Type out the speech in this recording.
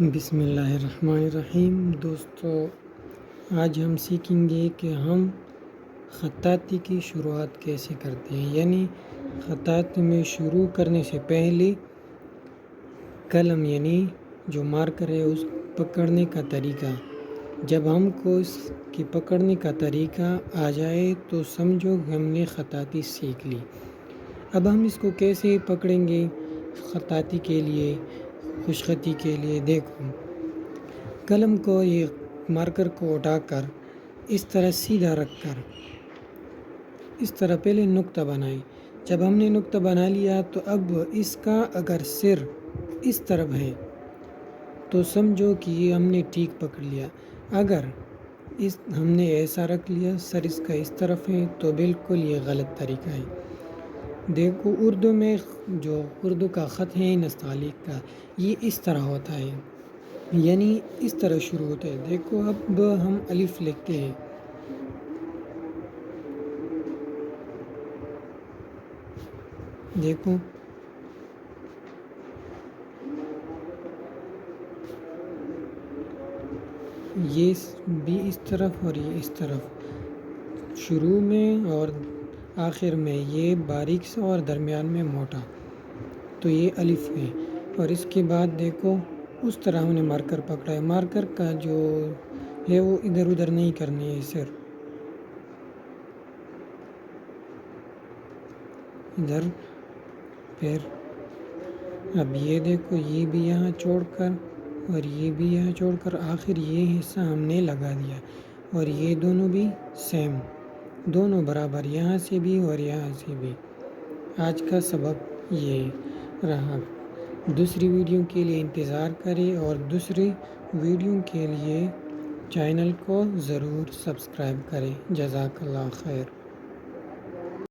بسم اللہ الرحمن الرحیم۔ دوستو، آج ہم سیکھیں گے کہ ہم خطاطی کی شروعات کیسے کرتے ہیں، یعنی خطاطی میں شروع کرنے سے پہلے قلم یعنی جو مارکر ہے اس پکڑنے کا طریقہ۔ جب ہم کو اس کی پکڑنے کا طریقہ آ جائے تو سمجھو ہم نے خطاطی سیکھ لی۔ اب ہم اس کو کیسے پکڑیں گے خطاطی کے لیے، خوش خطی کے لیے؟ دیکھو، قلم کو یہ مارکر کو اٹھا کر اس طرح سیدھا رکھ کر اس طرح پہلے نقطہ بنائیں۔ جب ہم نے نقطہ بنا لیا تو اب اس کا اگر سر اس طرف ہے تو سمجھو کہ یہ ہم نے ٹھیک پکڑ لیا۔ اگر ہم نے ایسا رکھ لیا سر اس کا اس طرف ہے تو بالکل یہ غلط طریقہ ہے۔ دیکھو، اردو میں جو اردو کا خط ہے نستعلیق کا، یہ اس طرح ہوتا ہے، یعنی اس طرح شروع ہوتا ہے۔ دیکھو، اب ہم الف لکھتے ہیں۔ دیکھو، یہ بھی اس طرف اور یہ اس طرف، شروع میں اور آخر میں یہ باریک سا اور درمیان میں موٹا، تو یہ الف ہے۔ اور اس کے بعد دیکھو اس طرح ہم نے مارکر پکڑا ہے۔ مارکر کا جو ہے وہ ادھر ادھر نہیں کرنی ہے، صرف ادھر۔ پھر اب یہ دیکھو، یہ بھی یہاں چھوڑ کر اور یہ بھی یہاں چھوڑ کر آخر یہ حصہ ہم نے لگا دیا، اور یہ دونوں بھی سیم، دونوں برابر، یہاں سے بھی اور یہاں سے بھی۔ آج کا سبق یہ رہا۔ دوسری ویڈیو کے لیے انتظار کریں اور دوسری ویڈیو کے لیے چینل کو ضرور سبسکرائب کریں۔ جزاک اللہ خیر۔